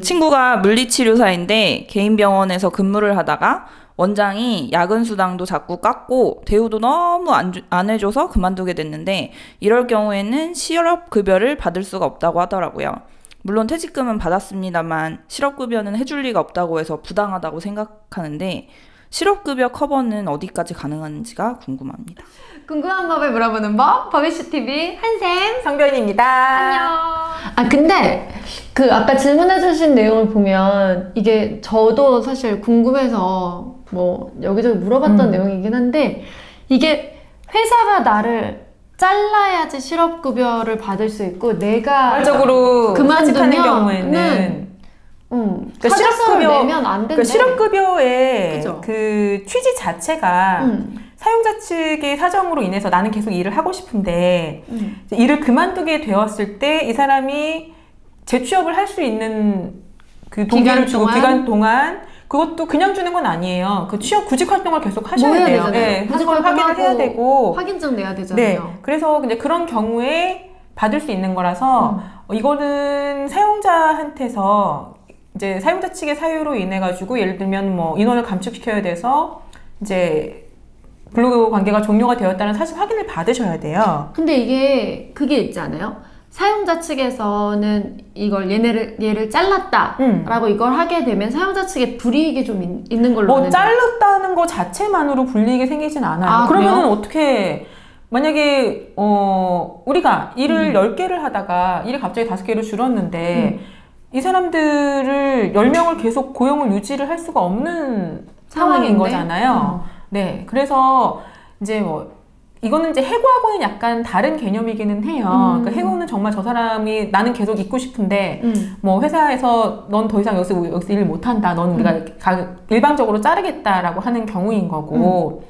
친구가 물리치료사인데 개인 병원에서 근무를 하다가 원장이 야근 수당도 자꾸 깎고 대우도 너무 안 해줘서 그만두게 됐는데 이럴 경우에는 실업급여를 받을 수가 없다고 하더라고요. 물론 퇴직금은 받았습니다만 실업급여는 해줄 리가 없다고 해서 부당하다고 생각하는데 실업급여 커버는 어디까지 가능한지가 궁금합니다. 궁금한 법을 물어보는 법, 버비슈TV 한샘 성변입니다. 안녕. 근데 그 아까 질문해주신 내용을 보면 이게 저도 사실 궁금해서 뭐 여기저기 물어봤던 내용이긴 한데 이게 회사가 나를 잘라야지 실업급여를 받을 수 있고 내가 결과적으로 그만두는 경우에는 그러니까 실업급여 내면 안 된대. 그러니까 실업급여의 그죠? 그 취지 자체가 사용자 측의 사정으로 인해서 나는 계속 일을 하고 싶은데 일을 그만두게 되었을 때 이 사람이 재취업을 할 수 있는 그 동기를 주고 기간 동안 그것도 그냥 주는 건 아니에요. 그 취업 구직 활동을 계속 하셔야 돼요. 네, 구직 확인을 해야 되고 확인증 내야 되잖아요. 네, 그래서 이제 그런 경우에 받을 수 있는 거라서 이거는 사용자한테서 이제 사용자 측의 사유로 인해 가지고 예를 들면 뭐 인원을 감축시켜야 돼서 이제 근로 관계가 종료가 되었다는 사실 확인을 받으셔야 돼요. 근데 이게 그게 있지 않아요? 사용자 측에서는 이걸 얘를 잘랐다라고 이걸 하게 되면 사용자 측에 불이익이 좀 있는 걸로 뭐 잘랐다는 거 자체만으로 불이익이 생기진 않아요. 그러면은 어떻게 만약에 우리가 일을 10개를 하다가 일이 갑자기 5개로 줄었는데 이 사람들을 10명을 계속 고용을 유지를 할 수가 없는 상황인 거잖아요. 네, 그래서 이제 뭐 이거는 이제 해고하고는 약간 다른 개념이기는 해요. 그러니까 해고는 정말 저 사람이 나는 계속 있고 싶은데 뭐 회사에서 넌 더 이상 여기서 일 못한다. 넌 우리가 일방적으로 자르겠다라고 하는 경우인 거고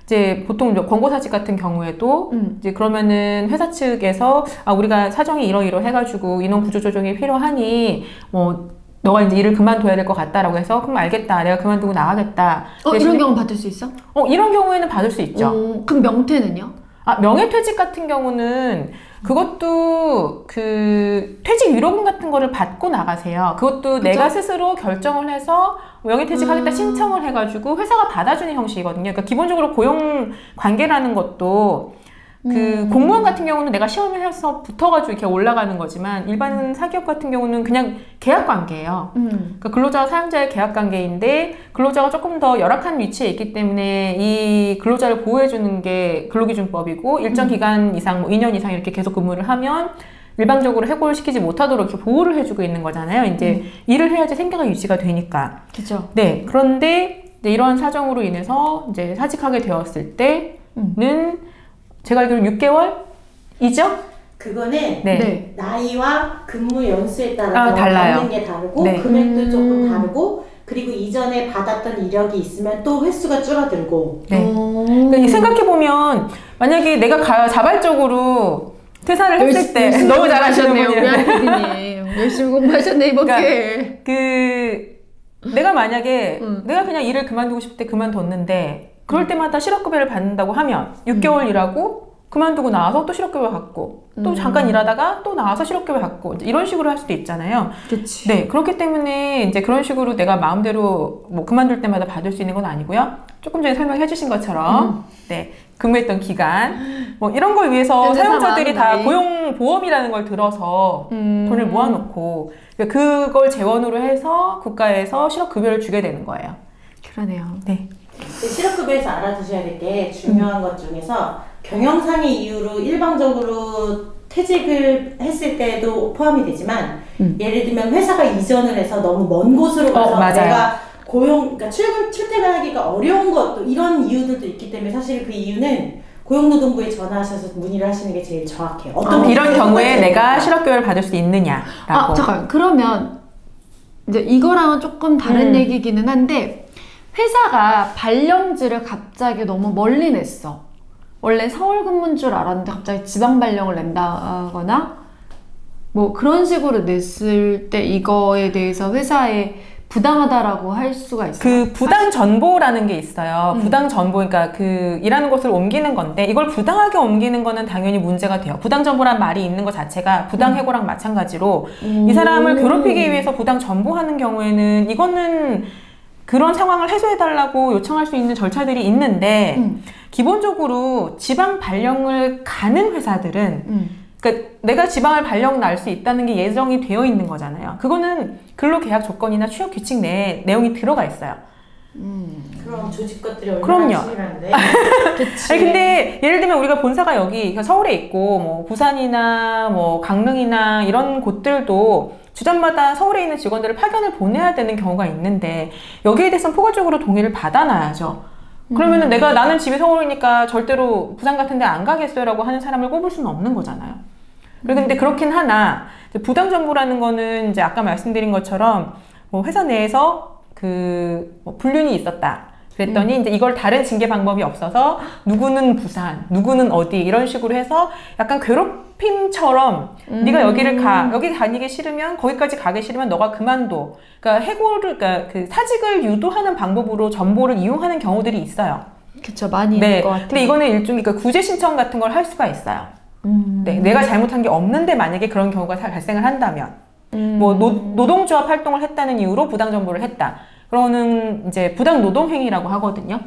이제 보통 권고사직 같은 경우에도 이제 그러면은 회사 측에서 우리가 사정이 이러이러해가지고 인원 구조 조정이 필요하니 뭐 너가 이제 일을 그만둬야 될 것 같다라고 해서 그럼 알겠다. 내가 그만두고 나가겠다. 이런 경우 받을 수 있어? 이런 경우에는 받을 수 있죠. 그럼 명퇴는요? 명예퇴직 같은 경우는 그것도 그 퇴직 위로금 같은 거를 받고 나가세요. 그것도 그쵸? 내가 스스로 결정을 해서 명예퇴직하겠다 신청을 해가지고 회사가 받아주는 형식이거든요. 그러니까 기본적으로 고용 관계라는 것도 그 공무원 같은 경우는 내가 시험을 해서 붙어가지고 이렇게 올라가는 거지만 일반 사기업 같은 경우는 그냥 계약 관계예요. 그러니까 근로자와 사용자의 계약 관계인데 근로자가 조금 더 열악한 위치에 있기 때문에 이 근로자를 보호해주는 게 근로기준법이고 일정 기간 이상, 뭐 2년 이상 이렇게 계속 근무를 하면 일방적으로 해고를 시키지 못하도록 이렇게 보호를 해주고 있는 거잖아요. 이제 일을 해야지 생계가 유지가 되니까. 그죠. 네. 그런데 이제 이런 사정으로 인해서 이제 사직하게 되었을 때는 제가 알기로는 6개월이죠? 그거는 나이와 근무 연수에 따라서 달라요. 받는 게 다르고 금액도 조금 다르고 그리고 이전에 받았던 이력이 있으면 또 횟수가 줄어들고 그러니까 생각해보면 만약에 내가 자발적으로 퇴사를 했을 때 너무 잘하셨네요. 열심히 공부하셨네 이번 기회에. 내가 만약에 내가 그냥 일을 그만두고 싶을 때 그만뒀는데 그럴 때마다 실업급여를 받는다고 하면 6개월 일하고 그만두고 나와서 또 실업급여 받고 또 잠깐 일하다가 또 나와서 실업급여 받고 이런 식으로 할 수도 있잖아요. 그치. 네, 그렇기 때문에 이제 그런 식으로 내가 마음대로 뭐 그만둘 때마다 받을 수 있는 건 아니고요. 조금 전에 설명해 주신 것처럼 네, 근무했던 기간 뭐 이런 걸 위해서 사용자들이 다 고용보험이라는 걸 들어서 돈을 모아놓고 그걸 재원으로 해서 국가에서 실업급여를 주게 되는 거예요. 그러네요. 네. 실업급여에서 알아두셔야 될 게 중요한 것 중에서 경영상의 이유로 일방적으로 퇴직을 했을 때도 포함이 되지만 예를 들면 회사가 이전을 해서 너무 먼 곳으로 가서 내가 그러니까 출퇴근하기가 어려운 것도 이런 이유들도 있기 때문에 사실 그 이유는 고용노동부에 전화하셔서 문의를 하시는 게 제일 정확해요. 이런 경우에 내가 실업급여를 받을 수 있느냐라고. 잠깐 그러면 이제 이거랑은 조금 다른 얘기기는 한데 회사가 발령지를 갑자기 너무 멀리 냈어. 원래 서울 근무인 줄 알았는데 갑자기 지방 발령을 낸다거나 뭐 그런 식으로 냈을 때 이거에 대해서 회사에 부당하다라고 할 수가 있어요. 그 부당 전보라는 게 있어요. 부당 전보, 그러니까 그 일하는 곳을 옮기는 건데 이걸 부당하게 옮기는 거는 당연히 문제가 돼요. 부당 전보란 말이 있는 것 자체가 부당 해고랑 마찬가지로 이 사람을 괴롭히기 위해서 부당 전보하는 경우에는 이거는 그런 상황을 해소해달라고 요청할 수 있는 절차들이 있는데 기본적으로 지방 발령을 가는 회사들은 그러니까 내가 지방을 발령 날 수 있다는 게 예정이 되어 있는 거잖아요. 그거는 근로계약 조건이나 취업 규칙 내에 내용이 들어가 있어요. 그럼 조직 것들이 얼마나 그럼요. 치밀한데. 아니 근데 예를 들면 우리가 본사가 여기 서울에 있고 뭐 부산이나 뭐 강릉이나 이런 곳들도 주점마다 서울에 있는 직원들을 파견을 보내야 되는 경우가 있는데 여기에 대해서는 포괄적으로 동의를 받아놔야죠. 그러면은 나는 집이 서울이니까 절대로 부산 같은 데 안 가겠어요라고 하는 사람을 꼽을 수는 없는 거잖아요. 그리고 근데 그렇긴 하나 부당 정보라는 거는 이제 아까 말씀드린 것처럼 뭐 회사 내에서 뭐 불륜이 있었다. 그랬더니 이제 이걸 다른 징계 방법이 없어서 누구는 부산, 누구는 어디 이런 식으로 해서 약간 괴롭힘처럼 네가 여기를 여기 다니기 싫으면 거기까지 가기 싫으면 너가 그만둬. 그러니까 그러니까 그 사직을 유도하는 방법으로 정보를 이용하는 경우들이 있어요. 그쵸, 많이 있는 것 같아요. 근데 이거는 일종의 그러니까 구제 신청 같은 걸 할 수가 있어요. 네, 내가 잘못한 게 없는데 만약에 그런 경우가 발생을 한다면 뭐 노동조합 활동을 했다는 이유로 부당 정보를 했다. 그러는 이제 부당 노동 행위라고 하거든요.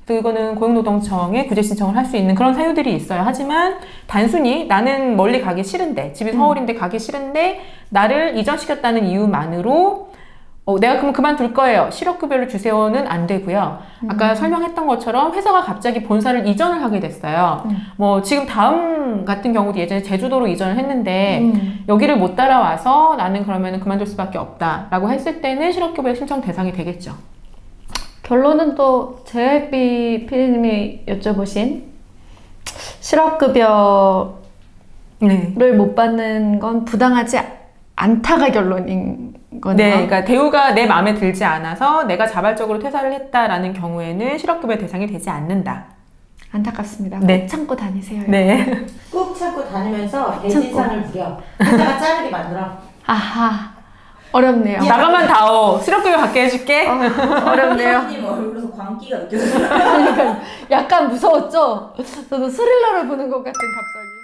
그래서 이거는 고용노동청에 구제 신청을 할 수 있는 그런 사유들이 있어요. 하지만 단순히 나는 멀리 가기 싫은데 집이 서울인데 가기 싫은데 나를 이전시켰다는 이유만으로 내가 그럼 그만둘 거예요. 실업급여를 주세요는 안 되고요. 아까 설명했던 것처럼 회사가 갑자기 본사를 이전을 하게 됐어요. 뭐 지금 다음 같은 경우도 예전에 제주도로 이전을 했는데 여기를 못 따라와서 나는 그러면 그만둘 수밖에 없다라고 했을 때는 실업급여 신청 대상이 되겠죠. 결론은 또 JYP PD님이 여쭤보신 실업급여를 못 받는 건 부당하지 않다가 결론인 거네요. 네, 그러니까 대우가 내 마음에 들지 않아서 내가 자발적으로 퇴사를 했다라는 경우에는 실업급여 대상이 되지 않는다. 안타깝습니다. 네. 꼭 참고 다니세요. 네. 꼭 참고 다니면서 대진상을 부려. 회사가 자르게 만들어. 아하, 어렵네요. 나가만 다오. 실업급여 받게 해줄게. 어렵네요. 님 얼굴에서 광기가 느껴져요. 그러니까 약간 무서웠죠? 저도 스릴러를 보는 것 같은 갑자기.